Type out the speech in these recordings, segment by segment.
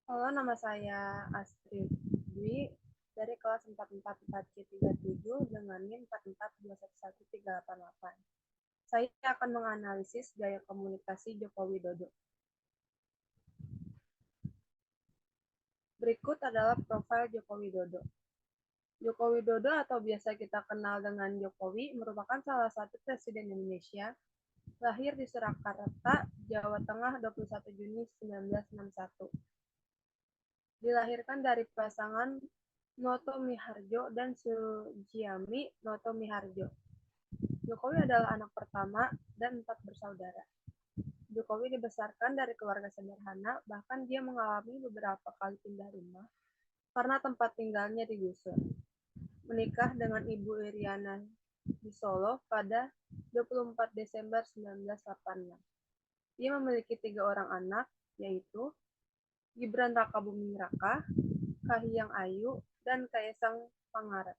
Halo, nama saya Astrid Dwi dari kelas 444C37 dengan NIM 4421138. Saya akan menganalisis gaya komunikasi Joko Widodo. Berikut adalah profil Joko Widodo. Joko Widodo atau biasa kita kenal dengan Jokowi merupakan salah satu presiden Indonesia, lahir di Surakarta, Jawa Tengah 21 Juni 1961. Dilahirkan dari pasangan Noto Miharjo dan Sujiami Noto Miharjo. Jokowi adalah anak pertama dan 4 bersaudara. Jokowi dibesarkan dari keluarga sederhana, bahkan dia mengalami beberapa kali pindah rumah karena tempat tinggalnya digusur. Menikah dengan Ibu Iriana di Solo pada 24 Desember 1986. Dia memiliki 3 orang anak, yaitu Gibran Rakabuming Raka, Kahiyang Ayu, dan Kaisang Pangarep.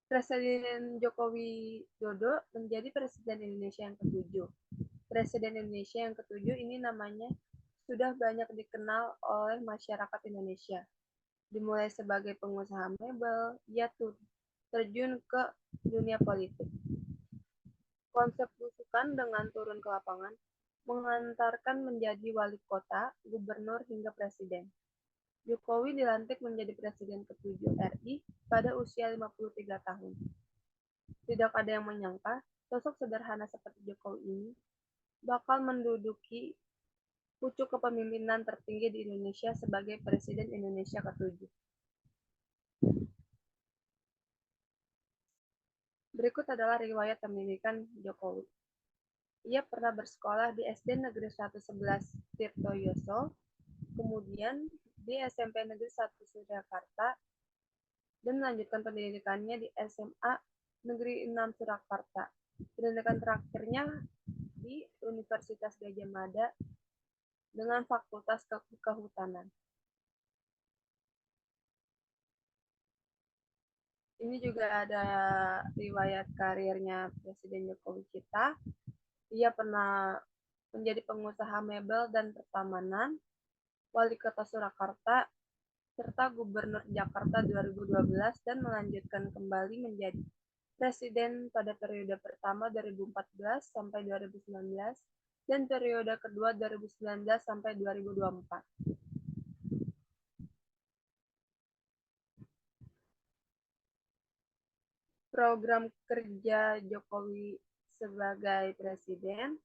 Presiden Joko Widodo menjadi Presiden Indonesia yang ke-7. Presiden Indonesia yang ke-7 ini namanya sudah banyak dikenal oleh masyarakat Indonesia. Dimulai sebagai pengusaha mebel, ia terjun ke dunia politik. Konsep belusukan dengan turun ke lapangan mengantarkan menjadi wali kota, gubernur, hingga presiden. Jokowi dilantik menjadi Presiden ke-7 RI pada usia 53 tahun. Tidak ada yang menyangka sosok sederhana seperti Jokowi ini bakal menduduki pucuk kepemimpinan tertinggi di Indonesia sebagai Presiden Indonesia ke-7. Berikut adalah riwayat pendidikan Jokowi. Ia pernah bersekolah di SD Negeri 111 Tirtoyoso, kemudian di SMP Negeri 1 Surakarta, dan melanjutkan pendidikannya di SMA Negeri 6 Surakarta. Pendidikan terakhirnya di Universitas Gadjah Mada dengan Fakultas Kehutanan. Ini juga ada riwayat karirnya Presiden Jokowi kita. Ia pernah menjadi pengusaha mebel dan pertamanan, wali kota Surakarta, serta gubernur Jakarta 2012 dan melanjutkan kembali menjadi presiden pada periode pertama 2014 sampai 2019 dan periode kedua 2019 sampai 2024. Program kerja Jokowi sebagai presiden,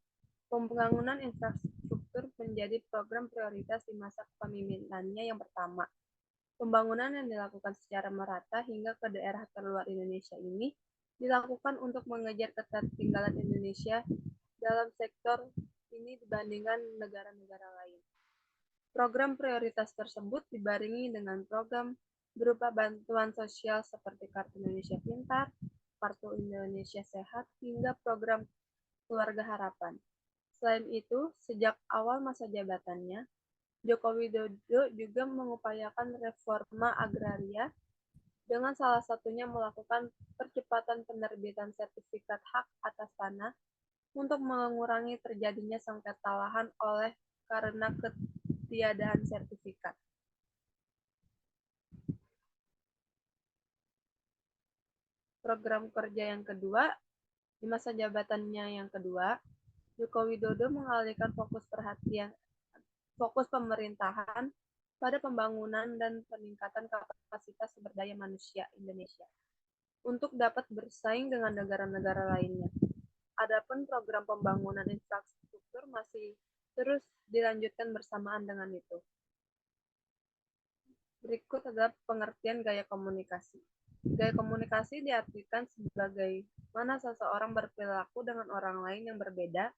pembangunan infrastruktur menjadi program prioritas di masa kepemimpinannya yang pertama. Pembangunan yang dilakukan secara merata hingga ke daerah terluar Indonesia ini dilakukan untuk mengejar ketertinggalan Indonesia dalam sektor ini dibandingkan negara-negara lain. Program prioritas tersebut dibarengi dengan program berupa bantuan sosial seperti Kartu Indonesia Pintar, Kartu Indonesia Sehat, hingga program Keluarga Harapan. Selain itu, sejak awal masa jabatannya, Joko Widodo juga mengupayakan reforma agraria dengan salah satunya melakukan percepatan penerbitan sertifikat hak atas tanah untuk mengurangi terjadinya sengketa lahan oleh karena ketiadaan sertifikat. Program kerja yang kedua, di masa jabatannya yang kedua, Joko Widodo mengalihkan fokus pemerintahan pada pembangunan dan peningkatan kapasitas sumber daya manusia Indonesia untuk dapat bersaing dengan negara-negara lainnya. Adapun program pembangunan infrastruktur masih terus dilanjutkan bersamaan dengan itu. Berikut adalah pengertian gaya komunikasi. Gaya komunikasi diartikan sebagai mana seseorang berperilaku dengan orang lain yang berbeda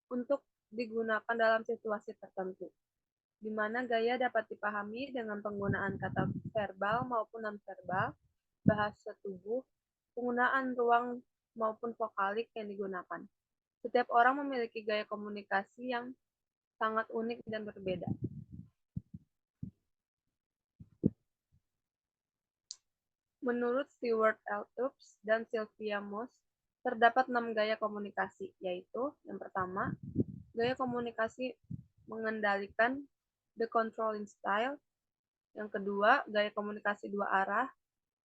untuk digunakan dalam situasi tertentu, di mana gaya dapat dipahami dengan penggunaan kata verbal maupun non-verbal, bahasa tubuh, penggunaan ruang maupun vokalik yang digunakan. Setiap orang memiliki gaya komunikasi yang sangat unik dan berbeda. Menurut Stewart L. Tubbs dan Sylvia Moss, terdapat 6 gaya komunikasi, yaitu yang pertama, Gaya komunikasi mengendalikan, the controlling style. Yang kedua, gaya komunikasi dua arah,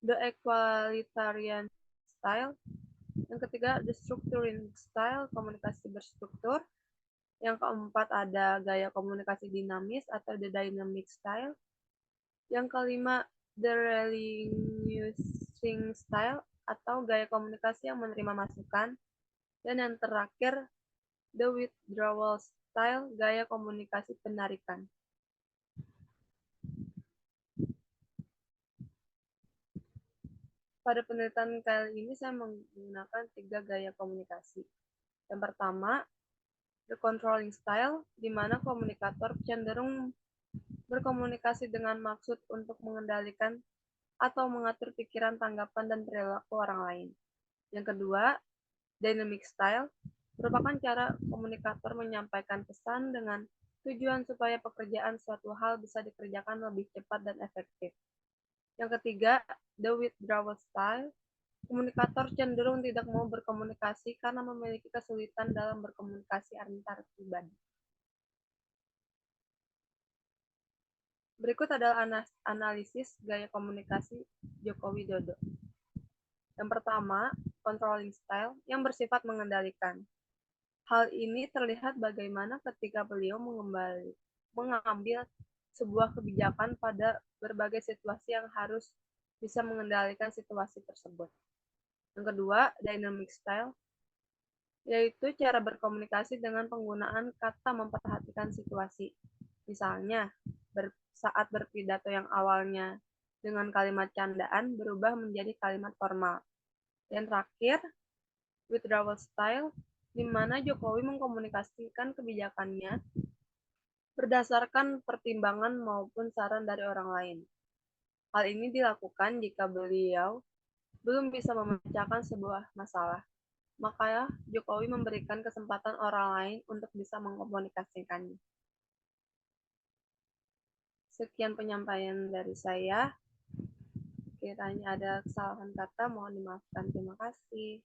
the equalitarian style. Yang ketiga, the structuring style, komunikasi berstruktur. Yang keempat ada gaya komunikasi dinamis atau the dynamic style. Yang kelima, the relinquishing style atau gaya komunikasi yang menerima masukan. Dan yang terakhir, the withdrawal style, gaya komunikasi penarikan. Pada penelitian kali ini saya menggunakan 3 gaya komunikasi. Yang pertama, the controlling style, di mana komunikator cenderung berkomunikasi dengan maksud untuk mengendalikan atau mengatur pikiran, tanggapan, dan perilaku orang lain. Yang kedua, dynamic style, merupakan cara komunikator menyampaikan pesan dengan tujuan supaya pekerjaan suatu hal bisa dikerjakan lebih cepat dan efektif. Yang ketiga, the withdrawal style, komunikator cenderung tidak mau berkomunikasi karena memiliki kesulitan dalam berkomunikasi antar pribadi. Berikut adalah analisis gaya komunikasi Joko Widodo. Yang pertama, controlling style yang bersifat mengendalikan. Hal ini terlihat bagaimana ketika beliau mengambil sebuah kebijakan pada berbagai situasi yang harus bisa mengendalikan situasi tersebut. Yang kedua, dynamic style, yaitu cara berkomunikasi dengan penggunaan kata memperhatikan situasi. Misalnya, saat berpidato yang awalnya dengan kalimat candaan berubah menjadi kalimat formal. Dan terakhir, withdrawal style, di mana Jokowi mengkomunikasikan kebijakannya berdasarkan pertimbangan maupun saran dari orang lain. Hal ini dilakukan jika beliau belum bisa memecahkan sebuah masalah. Maka Jokowi memberikan kesempatan orang lain untuk bisa mengkomunikasikannya. Sekian penyampaian dari saya. Kiranya ada kesalahan kata, mohon dimaafkan. Terima kasih.